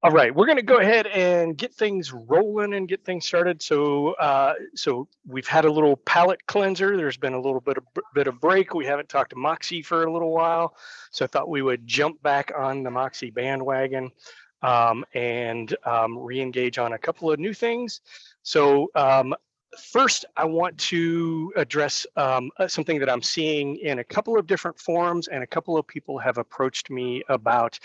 All right, we're going to go ahead and get things rolling and get things started. So we've had a little palate cleanser. There's been a little bit of break. We haven't talked to Moxie for a little while, so I thought we would jump back on the Moxie bandwagon and re-engage on a couple of new things. So first, I want to address something that I'm seeing in a couple of different forums, and a couple of people have approached me about.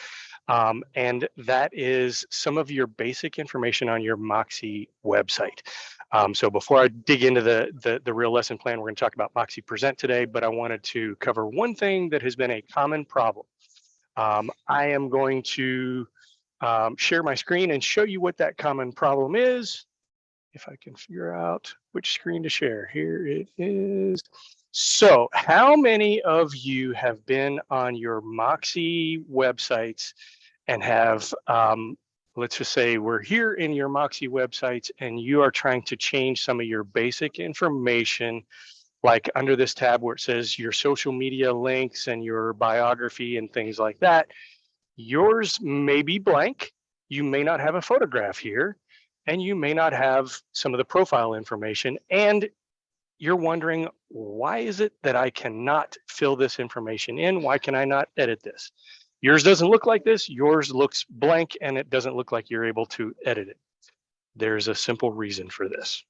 And that is some of your basic information on your Moxie website. So before I dig into the real lesson plan, we're going to talk about MoxiPresent today, but I wanted to cover one thing that has been a common problem. I am going to share my screen and show you what that common problem is. If I can figure out which screen to share. Here it is. So how many of you have been on your Moxie websites and have, let's just say we're here in your Moxie websites and you are trying to change some of your basic information, like under this tab where it says your social media links and your biography and things like that. Yours may be blank. You may not have a photograph here, and you may not have some of the profile information, and you're wondering, why is it that I cannot fill this information in? Why can I not edit this? Yours doesn't look like this. Yours looks blank, and it doesn't look like you're able to edit it. There's a simple reason for this,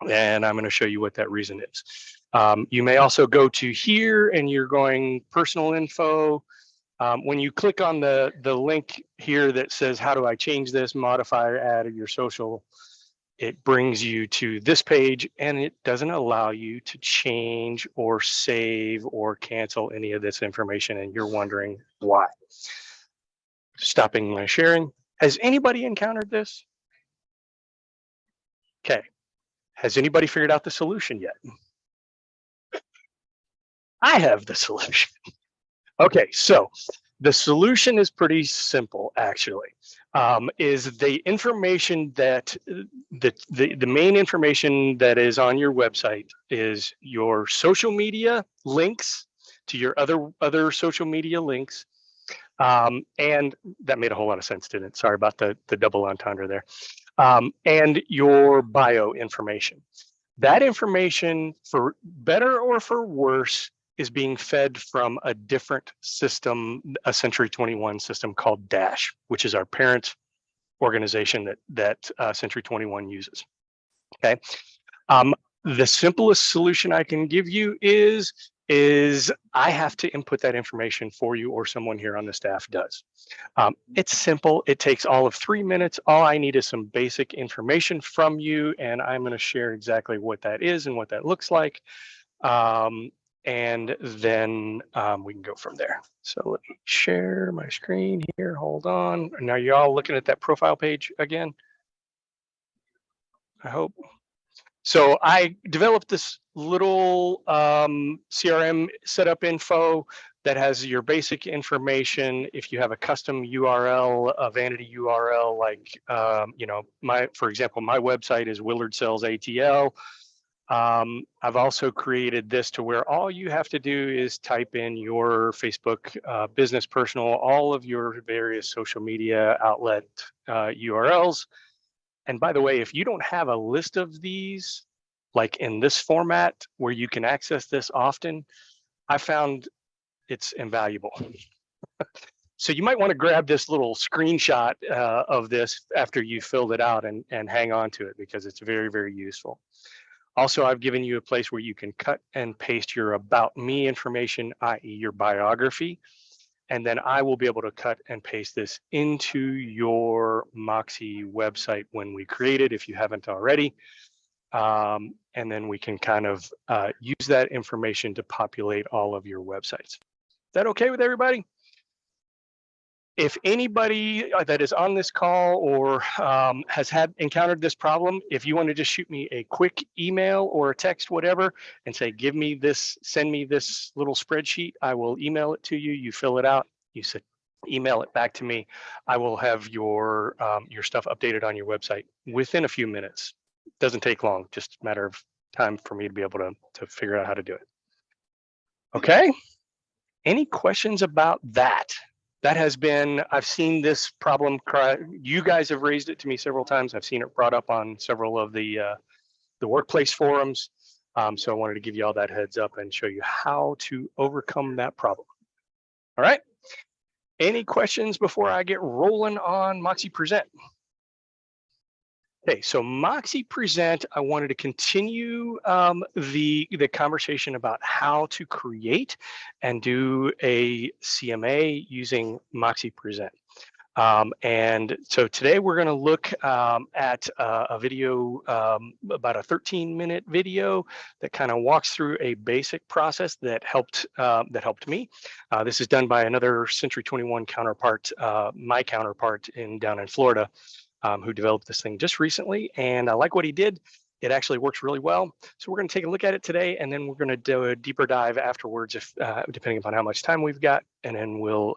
and I'm going to show you what that reason is. You may also go to here, and you're going personal info. When you click on the link here that says, how do I change this, modify or add your social, it brings you to this page, and it doesn't allow you to change or save or cancel any of this information, and you're wondering why. Stopping my sharing. Has anybody encountered this? Okay. Has anybody figured out the solution yet? I have the solution. Okay, so the solution is pretty simple, actually. Is the information that the main information that is on your website is your social media links to your other social media links, and that made a whole lot of sense, didn't it? Sorry about the double entendre there. And your bio information. That information, for better or for worse, is being fed from a different system, a Century 21 system called Dash, which is our parent organization that Century 21 uses. Okay. The simplest solution I can give you is I have to input that information for you, or someone here on the staff does. It's simple. It takes all of 3 minutes. All I need is some basic information from you, and I'm going to share exactly what that is and what that looks like. And then we can go from there. So let me share my screen here. Hold on. Now you're all looking at that profile page again, I hope. So I developed this little CRM setup info that has your basic information. If you have a custom URL, a vanity URL, like you know, for example, my website is Willard Sells ATL. I've also created this to where all you have to do is type in your Facebook, business, personal, all of your various social media outlet URLs. And by the way, if you don't have a list of these, like in this format where you can access this often, I found it's invaluable. So you might want to grab this little screenshot of this after you filled it out and hang on to it, because it's very, very useful. Also, I've given you a place where you can cut and paste your about me information, i.e. your biography, and then I will be able to cut and paste this into your Moxie website when we create it, if you haven't already. And then we can kind of use that information to populate all of your websites. Is that okay with everybody? If anybody that is on this call or has encountered this problem, if you want to just shoot me a quick email or a text, whatever, and say, give me this, send me this little spreadsheet, I will email it to you. You fill it out, you said, email it back to me. I will have your stuff updated on your website within a few minutes. It doesn't take long, just a matter of time for me to be able to figure out how to do it. Okay, any questions about that? that has been, I've seen this problem, you guys have raised it to me several times. I've seen it brought up on several of the workplace forums. So I wanted to give you all that heads up and show you how to overcome that problem. All right. Any questions before I get rolling on MoxiPresent? Okay, so MoxiPresent, I wanted to continue the conversation about how to create and do a CMA using MoxiPresent. And so today we're going to look at a video, about a 13-minute video that kind of walks through a basic process that helped me. This is done by another Century 21 counterpart, my counterpart down in Florida, who developed this thing just recently. And I like what he did. It actually works really well. So we're going to take a look at it today, and then we're going to do a deeper dive afterwards, if depending upon how much time we've got, and then we'll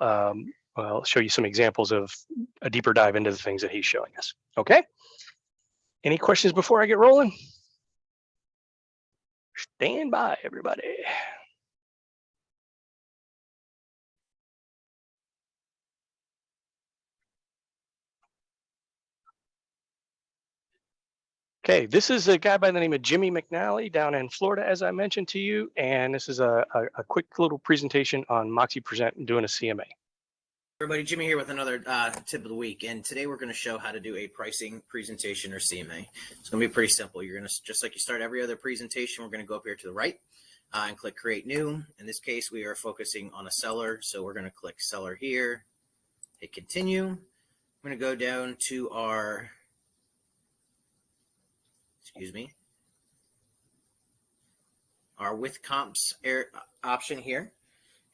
show you some examples of a deeper dive into the things that he's showing us. Okay. Any questions before I get rolling? Stand by, everybody. Okay, this is a guy by the name of Jimmy McNally down in Florida, as I mentioned to you, and this is a quick little presentation on MoxiPresent and doing a CMA. Everybody, Jimmy here with another tip of the week, and today we're going to show how to do a pricing presentation or CMA. It's going to be pretty simple. You're going to, just like you start every other presentation, we're going to go up here to the right and click Create New. In this case, we are focusing on a seller, so we're going to click Seller here, hit Continue. I'm going to go down to our, our with comps option here.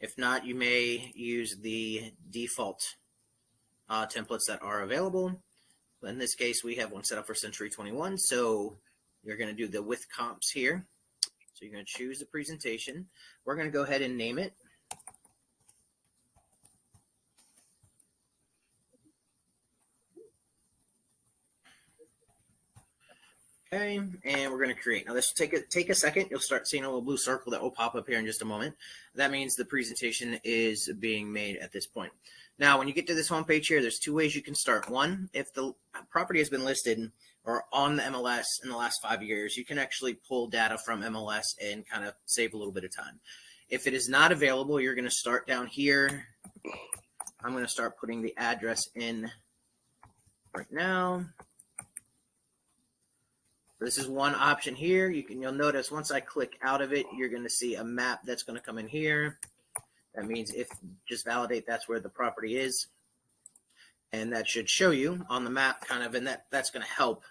If not, you may use the default templates that are available. In this case, we have one set up for Century 21. So you're going to do the with comps here. So you're going to choose the presentation. We're going to go ahead and name it. Okay, and we're going to create. Now this will take a second. You'll start seeing a little blue circle that will pop up here in just a moment. That means the presentation is being made at this point. Now, when you get to this home page here, there's two ways you can start. One, if the property has been listed or on the MLS in the last 5 years, you can actually pull data from MLS and kind of save a little bit of time. If it is not available, you're going to start down here. I'm going to start putting the address in right now. This is one option here. You'll notice once I click out of it, you're going to see a map that's going to come in here. That means just validate that's where the property is. And that should show you on the map kind of, and that's going to help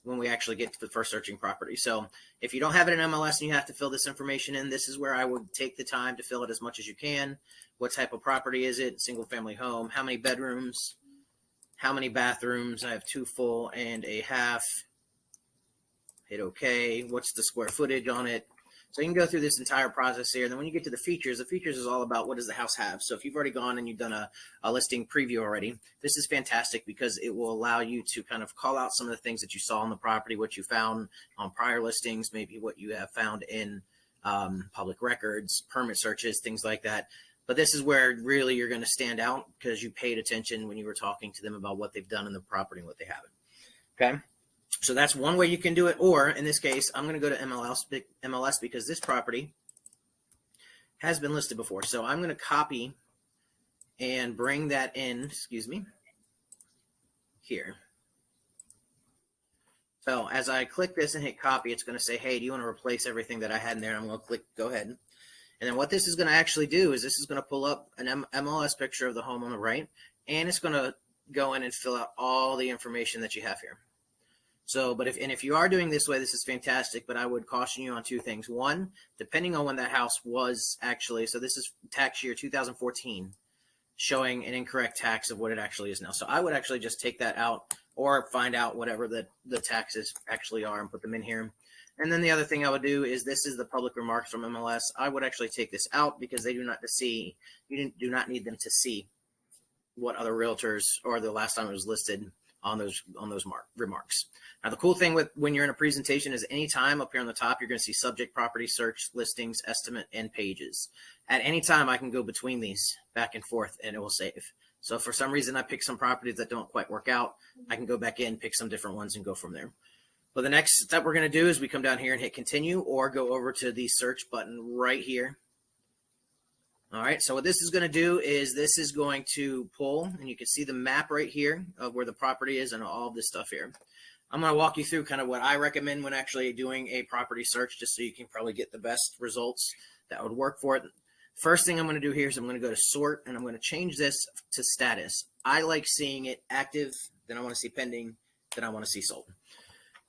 when we actually get to the first searching property. So if you don't have it in MLS and you have to fill this information in, this is where I would take the time to fill it as much as you can. What type of property is it? Single family home. How many bedrooms? How many bathrooms? I have 2 full and a half. Hit OK. What's the square footage on it? So you can go through this entire process here. And then when you get to the features is all about what does the house have. So if you've already gone and you've done a listing preview already, this is fantastic because it will allow you to kind of call out some of the things that you saw on the property, what you found on prior listings, maybe what you have found in public records, permit searches, things like that. But this is where really you're going to stand out because you paid attention when you were talking to them about what they've done in the property and what they haven't. Okay. So that's one way you can do it. Or in this case, I'm going to go to MLS because this property has been listed before. So I'm going to copy and bring that in, here. So as I click this and hit copy, it's going to say, hey, do you want to replace everything that I had in there? I'm going to click go ahead. And then what this is going to actually do is this is going to pull up an MLS picture of the home on the right, and it's going to go in and fill out all the information that you have here. So, if you are doing this way, this is fantastic, but I would caution you on 2 things. One, depending on when that house was actually, so this is tax year 2014, showing an incorrect tax of what it actually is now. So I would actually just take that out or find out whatever the taxes actually are and put them in here. And then the other thing I would do is this is the public remarks from MLS. I would actually take this out because they do not need them to see what other realtors or the last time it was listed on those remarks. Now, the cool thing with when you're in a presentation is anytime up here on the top, you're going to see subject, property, search, listings, estimate, and pages. At any time, I can go between these back and forth and it will save. So if for some reason I pick some properties that don't quite work out, I can go back in, pick some different ones and go from there. But the next step we're going to do is we come down here and hit continue, or go over to the search button right here. All right, so what this is going to do is this is going to pull, and you can see the map right here of where the property is and all of this stuff here. I'm going to walk you through kind of what I recommend when actually doing a property search, just so you can probably get the best results that would work for it. First thing I'm going to do here is I'm going to go to sort, and I'm going to change this to status. I like seeing it active, then I want to see pending, then I want to see sold.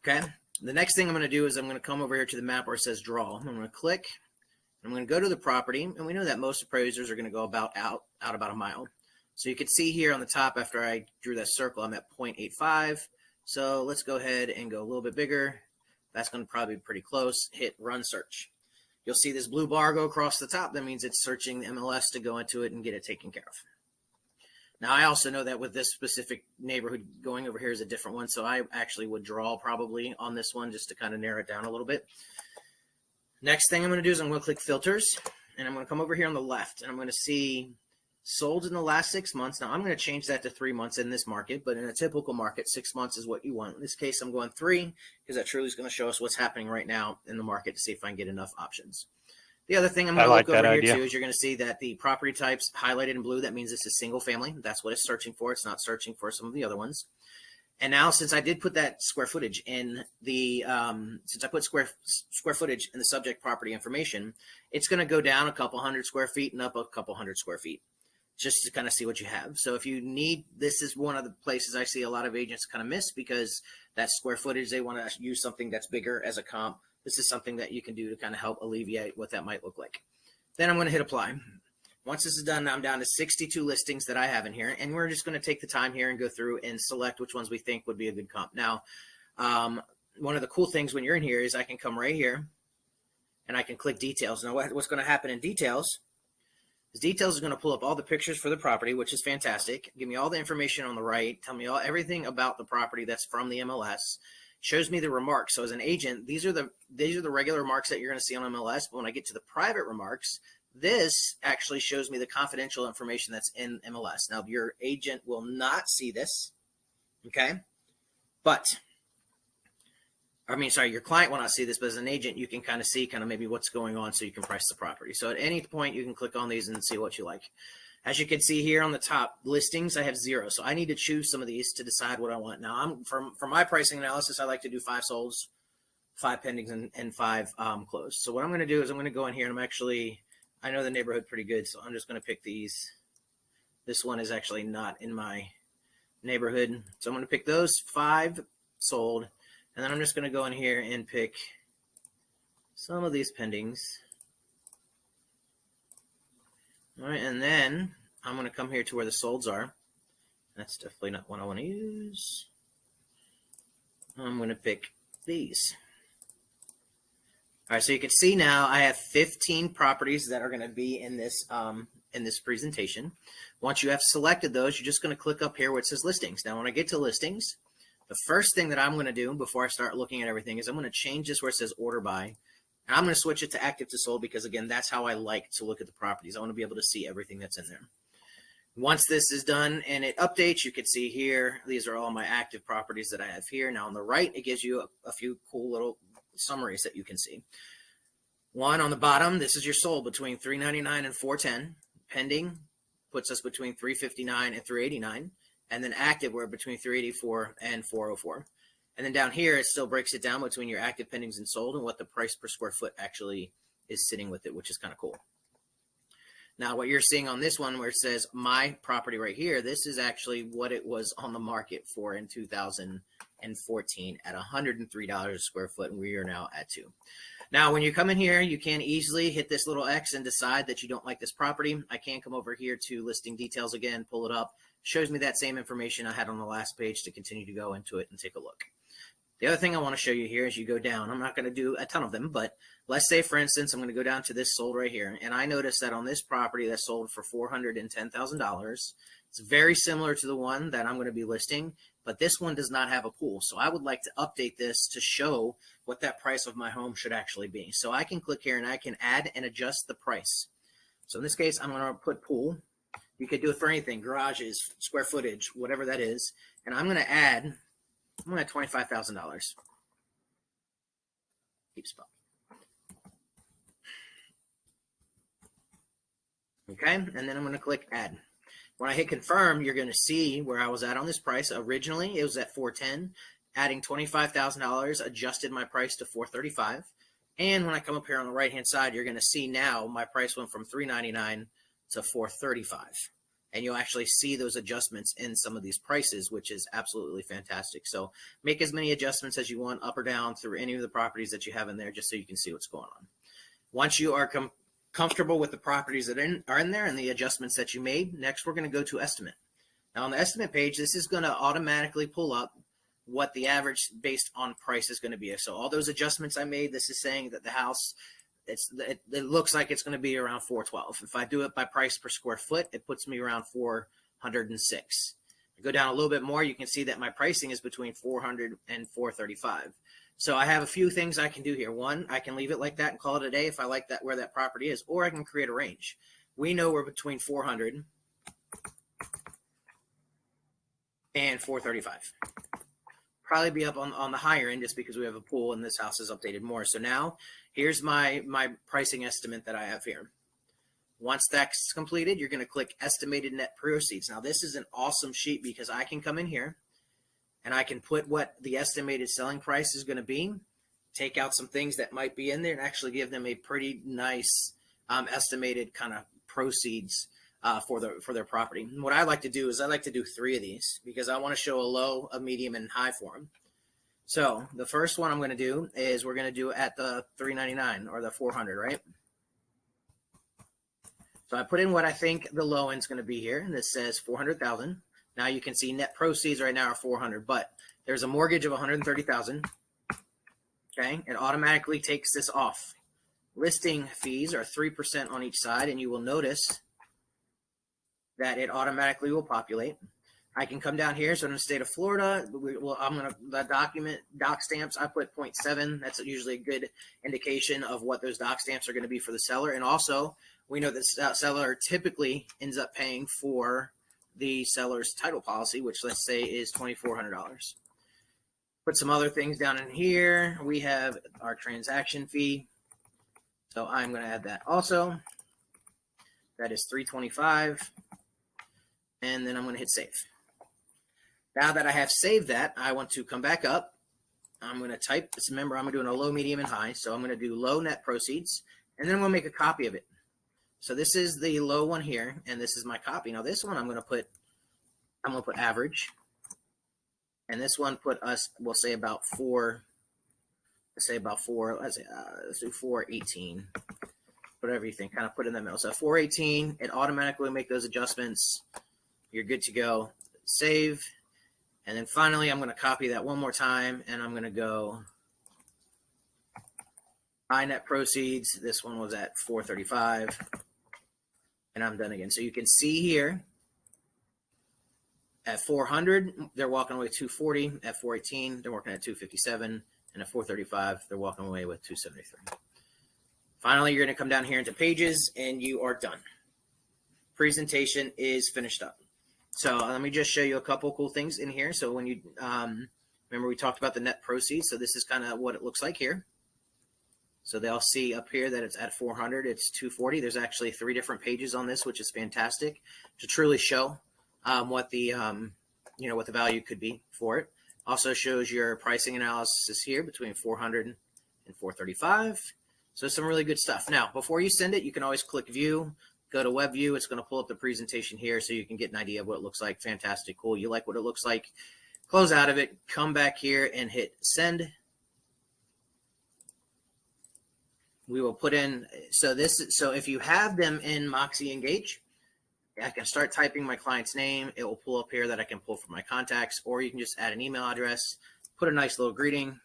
Okay, the next thing I'm going to do is I'm going to come over here to the map where it says draw. I'm going to click. I'm going to go to the property, and we know that most appraisers are going to go out about a mile. So you can see here on the top, after I drew that circle, I'm at 0.85. So let's go ahead and go a little bit bigger. That's going to probably be pretty close. Hit run search. You'll see this blue bar go across the top. That means it's searching the MLS to go into it and get it taken care of. Now, I also know that with this specific neighborhood, going over here is a different one. So I actually would draw probably on this one just to kind of narrow it down a little bit. Next thing I'm going to do is I'm going to click filters, and I'm going to come over here on the left, and I'm going to see sold in the last 6 months. Now I'm going to change that to 3 months in this market, but in a typical market, 6 months is what you want. In this case, I'm going 3 because that truly is going to show us what's happening right now in the market to see if I can get enough options. The other thing I'm going to look over here too is you're going to see that the property types highlighted in blue, that means this is single family. That's what it's searching for. It's not searching for some of the other ones. And now, since I did put that square footage in the, since I put square footage in the subject property information, it's going to go down a couple hundred square feet and up a couple hundred square feet, just to kind of see what you have. So if you need, this is one of the places I see a lot of agents kind of miss, because that square footage, they want to use something that's bigger as a comp. This is something that you can do to kind of help alleviate what that might look like. Then I'm going to hit apply. Once this is done, I'm down to 62 listings that I have in here, and we're just going to take the time here and go through and select which ones we think would be a good comp. Now, one of the cool things when you're in here is I can come right here and I can click details. Now, what's going to happen in details is details is going to pull up all the pictures for the property, which is fantastic. Give me all the information on the right. Tell me everything about the property that's from the MLS. Shows me the remarks. So as an agent, these are the regular remarks that you're going to see on MLS. But when I get to the private remarks, this actually shows me the confidential information that's in MLS. Now, your agent will not see this, okay? Your client will not see this, but as an agent, you can kind of see maybe what's going on so you can price the property. So at any point, you can click on these and see what you like. As you can see here on the top, listings, I have 0. So I need to choose some of these to decide what I want. Now, for my pricing analysis, I like to do 5 solds, 5 pendings, and 5 closed. So what I'm going to do is I'm going to go in here, and I know the neighborhood pretty good, so I'm just going to pick these. This one is actually not in my neighborhood. So I'm going to pick those 5 sold, and then I'm just going to go in here and pick some of these pendings. All right, and then I'm going to come here to where the solds are. That's definitely not what I want to use. I'm going to pick these. All right, so you can see now I have 15 properties that are going to be in this presentation. Once you have selected those, you're just going to click up here where it says listings. Now, when I get to listings, the first thing that I'm going to do before I start looking at everything is I'm going to change this where it says order by. And I'm going to switch it to active to sold because, again, that's how I like to look at the properties. I want to be able to see everything that's in there. Once this is done and it updates, you can see here, these are all my active properties that I have here. Now, on the right, it gives you a few cool little summaries that you can see. One on the bottom, this is your sold between $399 and $410. Pending puts us between $359 and $389. And then active, we're between $384 and $404. And then down here, it still breaks it down between your active pendings and sold and what the price per square foot actually is sitting with it, which is kind of cool. Now, what you're seeing on this one where it says my property right here, this is actually what it was on the market for in 2014 at $103 a square foot, and we are now at 2. Now, when you come in here, you can easily hit this little X and decide that you don't like this property. I can come over here to listing details again, pull it up. Shows me that same information I had on the last page to continue to go into it and take a look. The other thing I want to show you here as you go down, I'm not going to do a ton of them, but let's say, for instance, I'm going to go down to this sold right here. And I noticed that on this property that sold for $410,000, it's very similar to the one that I'm going to be listing, but this one does not have a pool. So I would like to update this to show what that price of my home should actually be. So I can click here and I can add and adjust the price. So in this case, I'm going to put pool. You could do it for anything, garages, square footage, whatever that is. And I'm going to add $25,000. Keep spot. Okay, and then I'm going to click add. When I hit confirm, you're going to see where I was at on this price. Originally, it was at $410. Adding $25,000 adjusted my price to $435. And when I come up here on the right-hand side, you're going to see now my price went from $399 to $435. And you'll actually see those adjustments in some of these prices, which is absolutely fantastic. So make as many adjustments as you want, up or down, through any of the properties that you have in there, just so you can see what's going on. Once you are comfortable with the properties that are in there and the adjustments that you made, next we're going to go to estimate. Now on the estimate page, this is going to automatically pull up what the average based on price is going to be. So all those adjustments I made, this is saying that the house, it looks like it's going to be around $412. If I do it by price per square foot, it puts me around $406. I go down a little bit more, you can see that my pricing is between $400 and $435. So I have a few things I can do here. One, I can leave it like that and call it a day if I like that where that property is, or I can create a range. We know we're between 400 and 435. Probably be up on the higher end just because we have a pool and this house is updated more. So now here's my pricing estimate that I have here. Once that's completed, you're going to click estimated net proceeds. Now this is an awesome sheet because I can come in here and I can put what the estimated selling price is going to be, take out some things that might be in there and actually give them a pretty nice estimated kind of proceeds for their property. And what I like to do is I like to do 3 of these because I want to show a low, a medium, and high for them. So the first one I'm going to do is we're going to do at the $399 or the $400, right? So I put in what I think the low end is going to be here, and this says $400,000. Now you can see net proceeds right now are $400, but there's a mortgage of $130,000. Okay, it automatically takes this off. Listing fees are 3% on each side, and you will notice that it automatically will populate. I can come down here. So in the state of Florida, I'm going to, the doc stamps, I put 0.7. That's usually a good indication of what those doc stamps are going to be for the seller. And also we know that the seller typically ends up paying for the seller's title policy, which let's say is $2,400. Put some other things down in here. We have our transaction fee. So I'm going to add that also. That is $325. And then I'm going to hit save. Now that I have saved that, I want to come back up. I'm going to type, remember I'm doing a low, medium, and high. So I'm going to do low net proceeds, and then I'm going to make a copy of it. So this is the low one here, and this is my copy. Now this one I'm going to put average, and this one put us, we'll say about let's do 418, whatever you think, kind of put in the middle. So 418, it automatically make those adjustments. You're good to go. Save. And then finally, I'm going to copy that one more time, and I'm going to go high net proceeds. This one was at 435, and I'm done again. So you can see here at 400, they're walking away 240. At 418, they're working at 257, and at 435, they're walking away with 273. Finally, you're going to come down here into pages, and you are done. Presentation is finished up. So let me just show you a couple cool things in here. So when you remember, we talked about the net proceeds. So this is kind of what it looks like here. So they'll see up here that it's at 400, it's 240. There's actually 3 different pages on this, which is fantastic to truly show what the what the value could be for it. Also shows your pricing analysis here between 400 and 435. So some really good stuff. Now, before you send it, you can always click view. Go to web view. It's going to pull up the presentation here so you can get an idea of what it looks like. Fantastic. Cool. You like what it looks like. Close out of it. Come back here and hit send. We will put in, so if you have them in Moxie Engage, I can start typing my client's name. It will pull up here that I can pull from my contacts, or you can just add an email address, put a nice little greeting,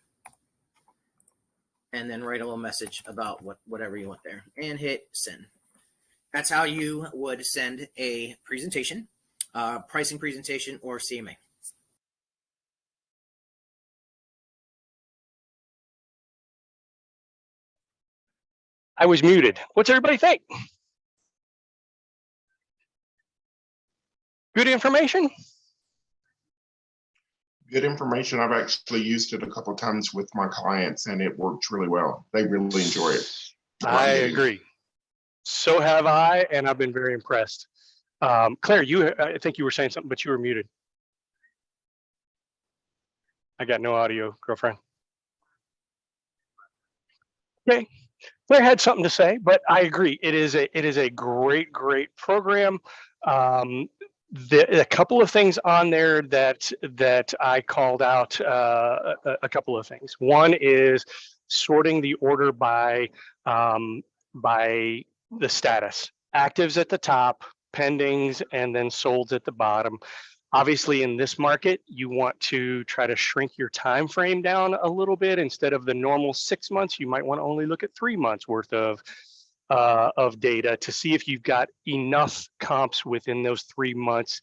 and then write a little message about whatever you want there and hit send. That's how you would send a presentation, pricing presentation, or CMA. I was muted. What's everybody think? Good information? Good information. I've actually used it a couple of times with my clients, and it works really well. They really enjoy it. I agree. So have I, and I've been very impressed. Claire, I think you were saying something, but you were muted. I got no audio, girlfriend. Okay, Claire had something to say, but I agree. It is a great program. A couple of things on there that I called out. A couple of things. One is sorting the order by the status. Actives at the top, pendings, and then solds at the bottom. Obviously, in this market, you want to try to shrink your time frame down a little bit. Instead of the normal 6 months, you might want to only look at 3 months worth of data to see if you've got enough comps within those 3 months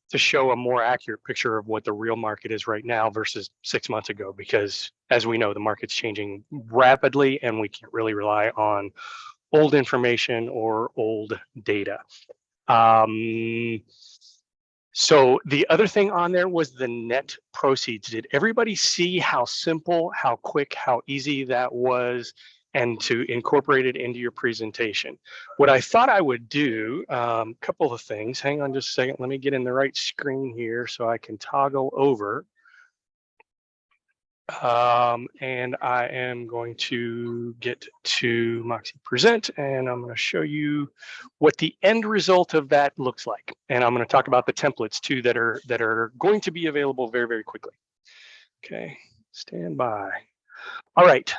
to show a more accurate picture of what the real market is right now versus 6 months ago. Because as we know, the market's changing rapidly, and we can't really rely on old information or old data. So the other thing on there was the net proceeds. Did everybody see how simple, how quick, how easy that was, and to incorporate it into your presentation? What I thought I would do, a couple of things. Hang on just a second. Let me get in the right screen here so I can toggle over. And I am going to get to MoxiPresent, and I'm going to show you what the end result of that looks like. And I'm going to talk about the templates too that are going to be available very quickly. Okay, stand by. All right,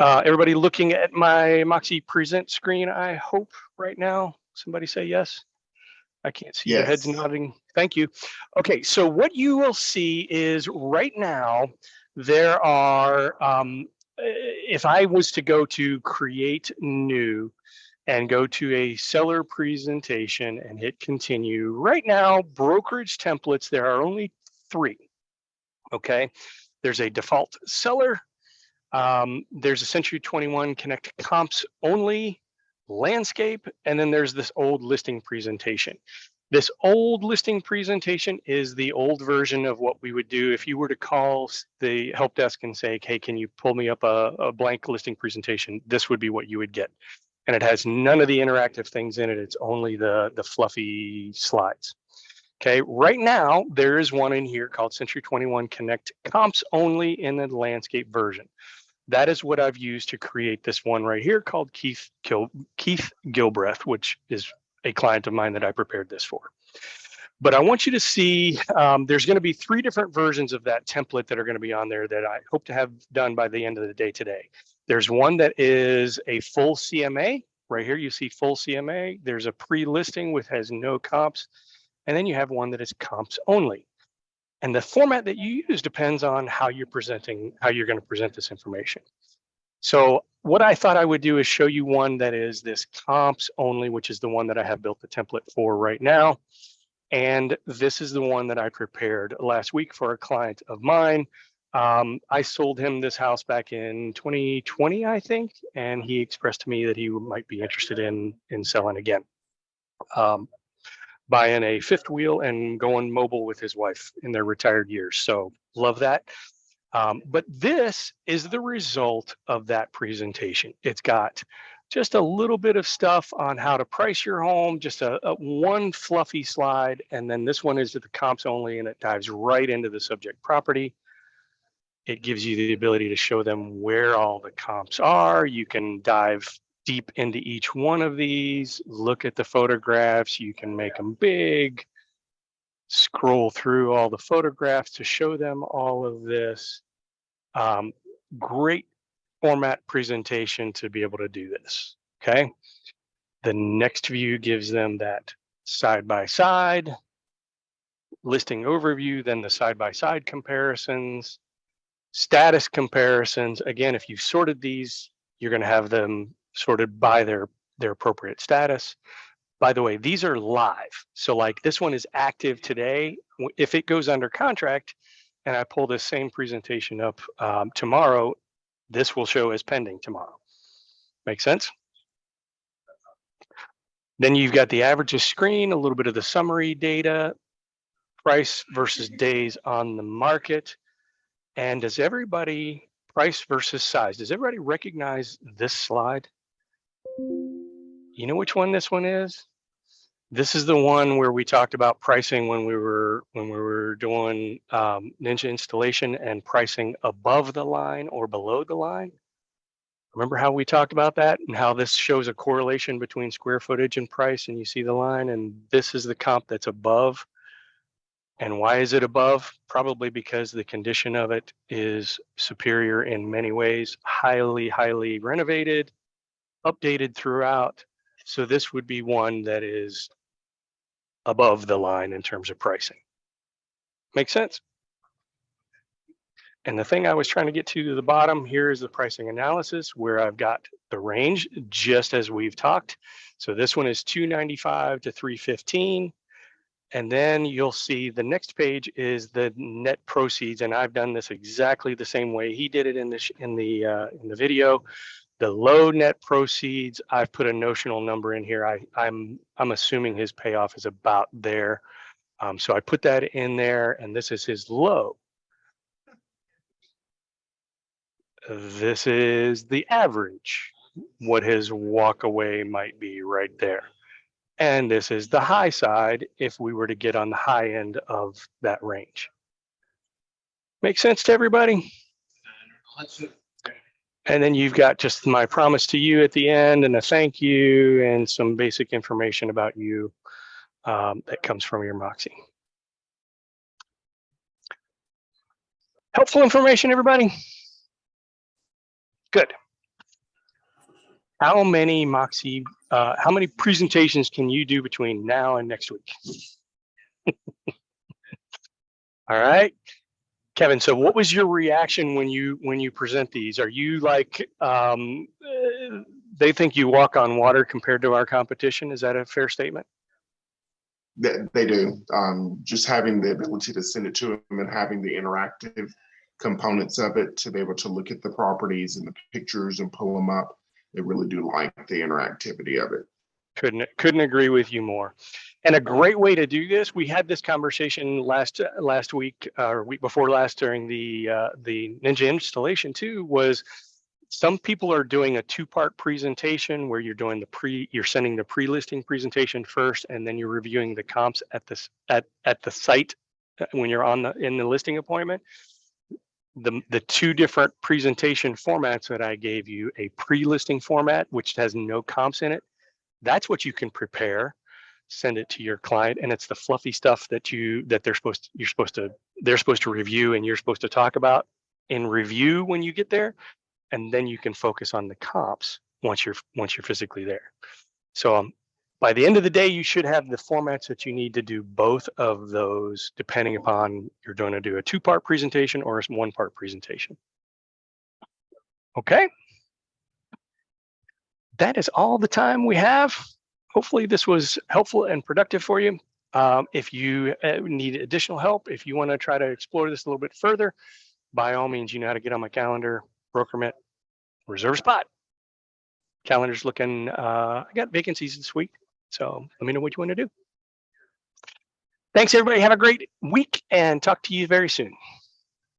everybody looking at my MoxiPresent screen, I hope right now. Somebody say yes. I can't see your heads nodding. Thank you. Okay, so what you will see is right now, there are, if I was to go to create new and go to a seller presentation and hit continue, right now, brokerage templates, there are only 3, okay? There's a default seller, there's a Century 21 Connect comps only, landscape, and then there's this old listing presentation. This old listing presentation is the old version of what we would do if you were to call the help desk and say, hey, can you pull me up a blank listing presentation? This would be what you would get. And it has none of the interactive things in it. It's only the fluffy slides. Okay, right now, there is one in here called Century 21 Connect comps only in the landscape version. That is what I've used to create this one right here called Keith Gilbreth, which is a client of mine that I prepared this for. But I want you to see, there's going to be 3 different versions of that template that are going to be on there that I hope to have done by the end of the day today. There's one that is a full CMA. Right here, you see full CMA. There's a pre-listing which has no comps. And then you have one that is comps only. And the format that you use depends on how you're presenting, how you're going to present this information. So what I thought I would do is show you one that is this comps only, which is the one that I have built the template for right now. And this is the one that I prepared last week for a client of mine. I sold him this house back in 2020, I think, and he expressed to me that he might be interested in selling again. Buying a 5th wheel and going mobile with his wife in their retired years. So love that. But this is the result of that presentation. It's got just a little bit of stuff on how to price your home, just a one fluffy slide. And then this one is the comps only, and it dives right into the subject property. It gives you the ability to show them where all the comps are. You can dive deep into each one of these, look at the photographs. You can make them big, scroll through all the photographs to show them all of this. Great format presentation to be able to do this, okay? The next view gives them that side-by-side listing overview, then the side-by-side comparisons, status comparisons. Again, if you've sorted these, you're going to have them sorted by their appropriate status. By the way, these are live. So like this one is active today. If it goes under contract and I pull this same presentation up tomorrow, this will show as pending tomorrow. Make sense? Then you've got the averages screen, a little bit of the summary data. price versus days on the market. And does everybody, price versus size, does everybody recognize this slide? You know which one this one is? This is the one where we talked about pricing when we were doing Ninja installation and pricing above the line or below the line. Remember how we talked about that and how this shows a correlation between square footage and price, and you see the line, and this is the comp that's above. And why is it above? Probably because the condition of it is superior in many ways, highly renovated, updated throughout. So this would be one that is above the line in terms of pricing. Make sense? And the thing I was trying to get to the bottom here is the pricing analysis, where I've got the range just as we've talked. So this one is 295 to 315. And then you'll see the next page is the net proceeds, and I've done this exactly the same way he did it in the video. The low net proceeds, I've put a notional number in here. I'm assuming his payoff is about there, so I put that in there, and this is his low. This is the average, what his walk away might be right there. And this is the high side if we were to get on the high end of that range. Make sense to everybody? And then you've got just my promise to you at the end and a thank you and some basic information about you that comes from your Moxie. Helpful information, everybody? Good. How many Moxie, how many presentations can you do between now and next week? All right, Kevin. So, what was your reaction when you present these? Are you like they think you walk on water compared to our competition? Is that a fair statement? They do. Just having the ability to send it to them and having the interactive components of it to be able to look at the properties and the pictures and pull them up. They really do like the interactivity of it. Couldn't agree with you more. And a great way to do this, we had this conversation last week or week before last during the Ninja installation too, was some people are doing a two-part presentation where you're doing you're sending the pre-listing presentation first, and then you're reviewing the comps at the site when you're in the listing appointment. The two different presentation formats that I gave you, a pre-listing format, which has no comps in it, that's what you can prepare, send it to your client, and it's the fluffy stuff that they're supposed to review and you're supposed to talk about in review when you get there, and then you can focus on the comps once you're physically there. So by the end of the day, you should have the formats that you need to do both of those, depending upon you're going to do a two-part presentation or a one-part presentation. Okay. That is all the time we have. Hopefully this was helpful and productive for you. If you need additional help, if you want to try to explore this a little bit further, by all means, you know how to get on my calendar, BrokerMet, reserve a spot. Calendar's looking, I got vacancies this week. So let me know what you want to do. Thanks, everybody. Have a great week and talk to you very soon.